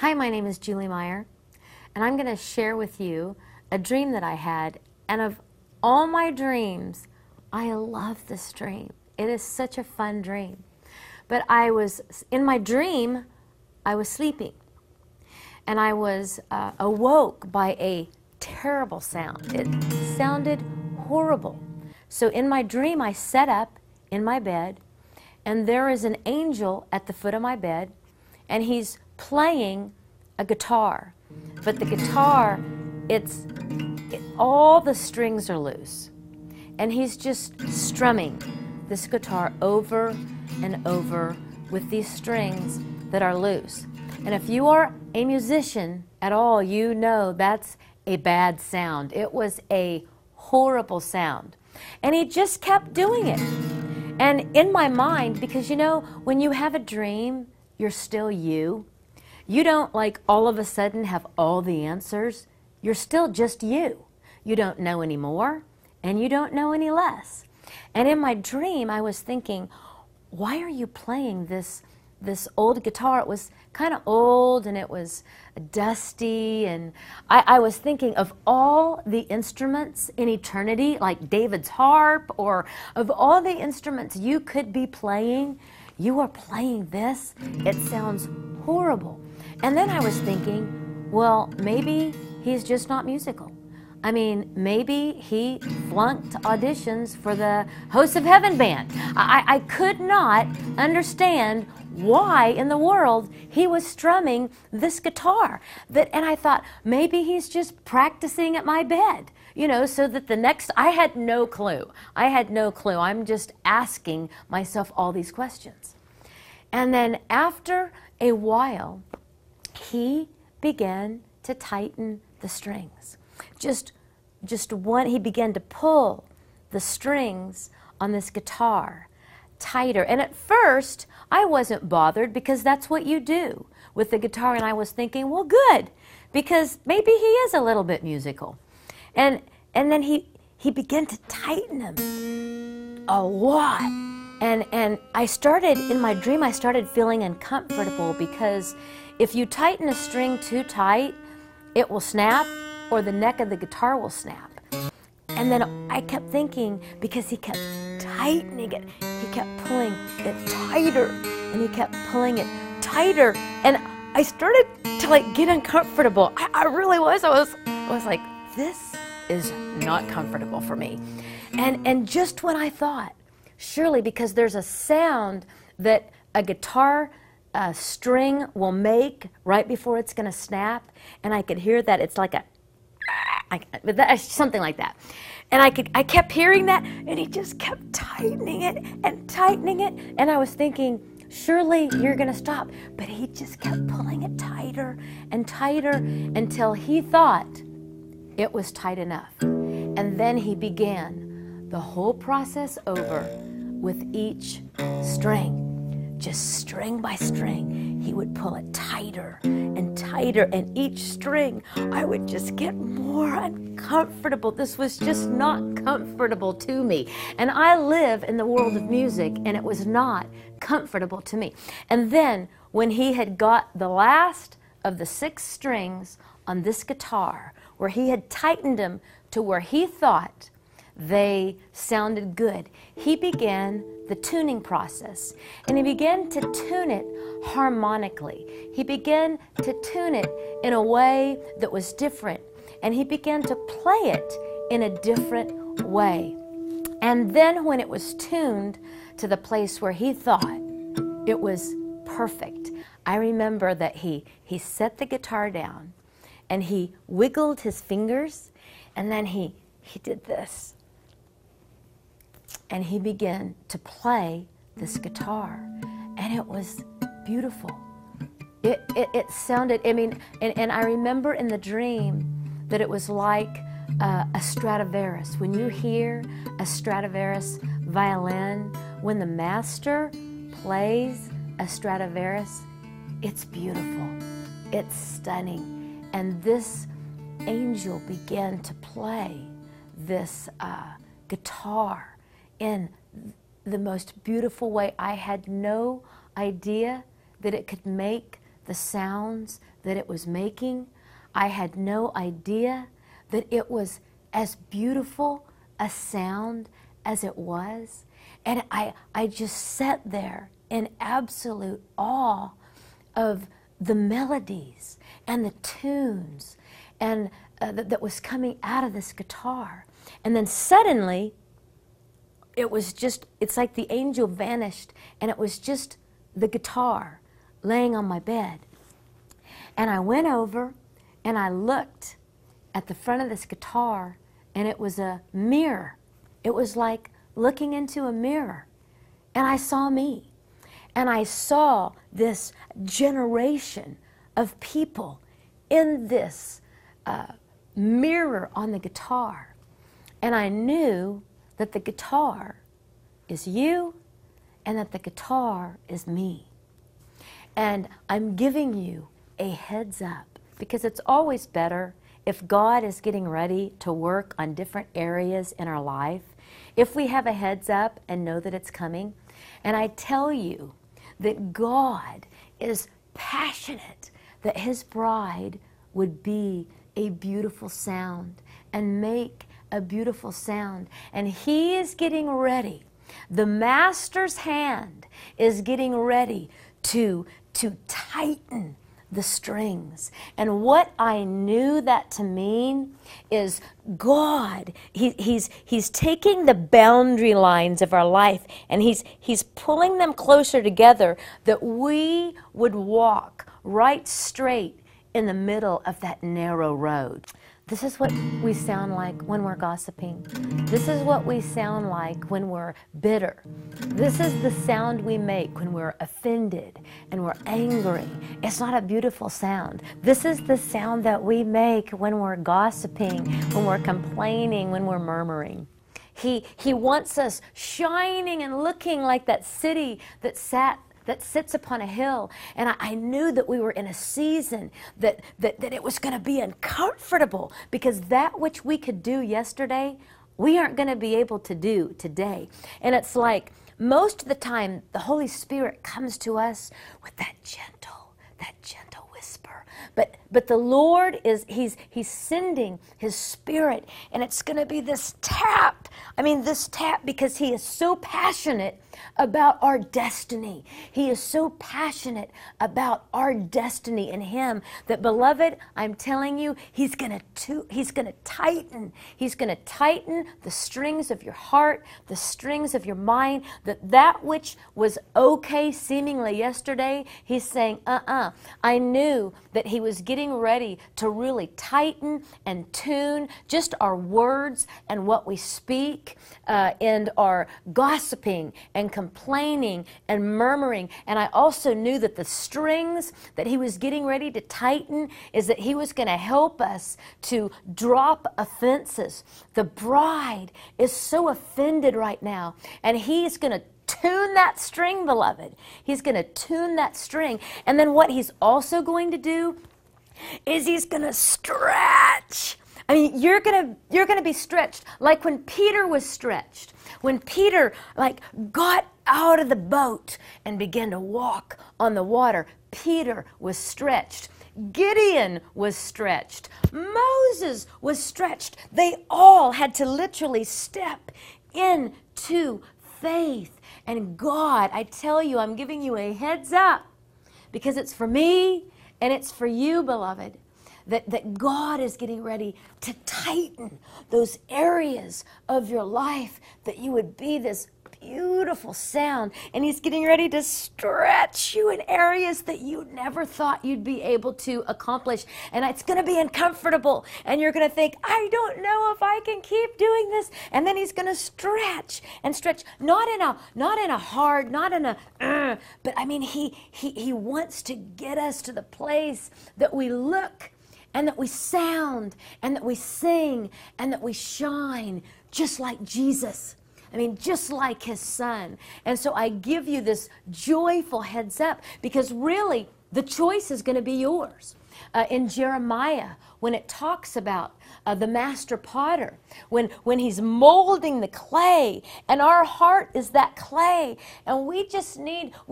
Hi, my name is Julie Meyer, and I'm going to share with you a dream that I had. And of all my dreams, I love this dream. It is such a fun dream. But in my dream, I was sleeping, and I was awoke by a terrible sound. It sounded horrible. So in my dream, I sat up in my bed, and there is an angel at the foot of my bed, and he's playing a guitar. But the guitar, all the strings are loose. And he's just strumming this guitar over and over with these strings that are loose. And if you are a musician at all, you know that's a bad sound. It was a horrible sound. And he just kept doing it. And in my mind, because you know, when you have a dream, you're still you. You don't like all of a sudden have all the answers. You're still just you. You don't know any more, and you don't know any less. And in my dream, I was thinking, why are you playing this old guitar? It was kind of old, and it was dusty, and I was thinking of all the instruments in eternity, like David's harp, or of all the instruments you could be playing, you are playing this. It sounds horrible. And then I was thinking, well, maybe he's just not musical. I mean, maybe he flunked auditions for the Hosts of Heaven band. I could not understand why in the world he was strumming this guitar. And I thought, maybe he's just practicing at my bed, you know, so that I had no clue. I had no clue. I'm just asking myself all these questions. And then after a while, he began to tighten the strings. He began to pull the strings on this guitar tighter. And at first, I wasn't bothered because that's what you do with the guitar. And I was thinking, well, good, because maybe he is a little bit musical. And then he began to tighten them a lot. And in my dream, I started feeling uncomfortable because if you tighten a string too tight, it will snap, or the neck of the guitar will snap. And then I kept thinking, because he kept tightening it, he kept pulling it tighter, and he kept pulling it tighter, and I started to get uncomfortable. I really was. I was like, this is not comfortable for me. And just when I thought, surely because there's a sound that a guitar string will make right before it's going to snap, and I could hear that. It's like something like that. And I kept hearing that, and he just kept tightening it and tightening it. And I was thinking, surely you're going to stop. But he just kept pulling it tighter and tighter until he thought it was tight enough. And then he began the whole process over with each string. Just string by string, he would pull it tighter and tighter, and each string, I would just get more uncomfortable. This was just not comfortable to me. And I live in the world of music, and it was not comfortable to me. And then, when he had got the last of the 6 strings on this guitar, where he had tightened them to where he thought they sounded good, he began the tuning process, and he began to tune it harmonically. He began to tune it in a way that was different, and he began to play it in a different way. And then when it was tuned to the place where he thought it was perfect, I remember that he set the guitar down, and he wiggled his fingers, and then he did this. And he began to play this guitar, and it was beautiful. It sounded, and I remember in the dream that it was like a Stradivarius. When you hear a Stradivarius violin, when the master plays a Stradivarius, it's beautiful, it's stunning. And this angel began to play this guitar in the most beautiful way. I had no idea that it could make the sounds that it was making. I had no idea that it was as beautiful a sound as it was. And I just sat there in absolute awe of the melodies and the tunes and that was coming out of this guitar. And then suddenly, it's like the angel vanished, and it was just the guitar laying on my bed. And I went over and I looked at the front of this guitar, and it was a mirror. It was like looking into a mirror. And I saw me. And I saw this generation of people in this mirror on the guitar. And I knew that the guitar is you and that the guitar is me. And I'm giving you a heads up, because it's always better if God is getting ready to work on different areas in our life, if we have a heads up and know that it's coming. And I tell you that God is passionate that His bride would be a beautiful sound and make a beautiful sound. And He is getting ready. The Master's hand is getting ready to tighten the strings. And what I knew that to mean is God, He's taking the boundary lines of our life and He's pulling them closer together, that we would walk right straight in the middle of that narrow road. This is what we sound like when we're gossiping. This is what we sound like when we're bitter. This is the sound we make when we're offended and we're angry. It's not a beautiful sound. This is the sound that we make when we're gossiping, when we're complaining, when we're murmuring. He wants us shining and looking like that city that sits upon a hill. And I knew that we were in a season that it was going to be uncomfortable, because that which we could do yesterday, we aren't going to be able to do today. And it's like most of the time the Holy Spirit comes to us with that gentle whisper. But the Lord He's sending His Spirit, and it's going to be this tap. I mean, this tap, because He is so passionate about our destiny. He is so passionate about our destiny in Him that, beloved, I'm telling you, He's going to tighten. He's going to tighten the strings of your heart, the strings of your mind, that which was okay seemingly yesterday, He's saying, I knew that He was getting ready to really tighten and tune just our words and what we speak, and our gossiping and complaining and murmuring. And I also knew that the strings that He was getting ready to tighten is that He was going to help us to drop offenses. The bride is so offended right now, and He's going to tune that string, beloved. He's going to tune that string. And then what He's also going to do is He's going to stretch. I mean, you're gonna be stretched like when Peter was stretched. When Peter got out of the boat and began to walk on the water, Peter was stretched. Gideon was stretched. Moses was stretched. They all had to literally step into faith. And God, I tell you, I'm giving you a heads up, because it's for me and it's for you, beloved. That God is getting ready to tighten those areas of your life, that you would be this beautiful sound. And He's getting ready to stretch you in areas that you never thought you'd be able to accomplish. And it's going to be uncomfortable. And you're going to think, I don't know if I can keep doing this. And then He's going to stretch and stretch, not in a hard, but I mean, He wants to get us to the place that we look and that we sound and that we sing and that we shine just like Jesus. I mean, just like His Son. And so I give you this joyful heads up, because really, The choice is going to be yours. In Jeremiah, when it talks about the master potter, when he's molding the clay, and our heart is that clay, and we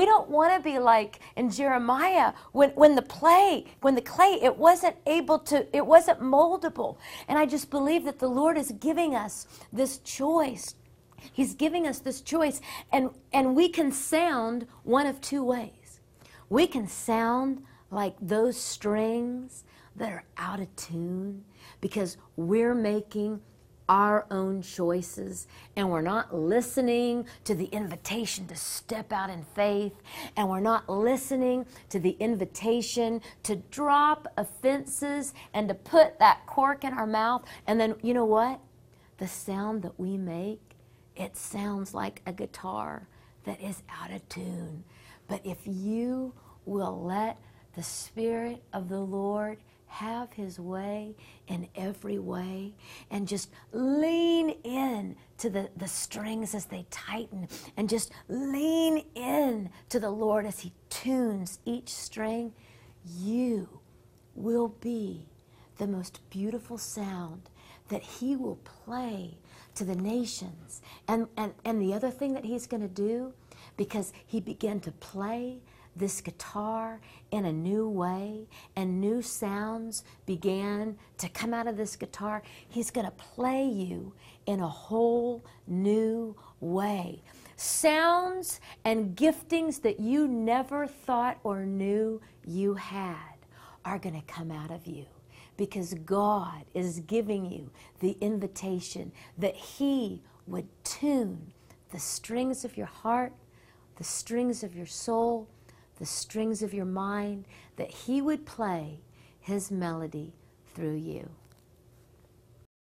don't want to be like in Jeremiah, when the clay, it wasn't moldable. And I just believe that the Lord is giving us this choice. He's giving us this choice, and we can sound one of two ways. We can sound like those strings that are out of tune because we're making our own choices and we're not listening to the invitation to step out in faith, and we're not listening to the invitation to drop offenses and to put that cork in our mouth. And then, you know what? The sound that we make, it sounds like a guitar that is out of tune. But if you will let the Spirit of the Lord have His way in every way, and just lean in to the strings as they tighten, and just lean in to the Lord as He tunes each string, you will be the most beautiful sound that He will play to the nations. And the other thing that He's going to do, because He began to play this guitar in a new way, and new sounds began to come out of this guitar, He's going to play you in a whole new way. Sounds and giftings that you never thought or knew you had are going to come out of you, because God is giving you the invitation that He would tune the strings of your heart, the strings of your soul, the strings of your mind, that He would play His melody through you.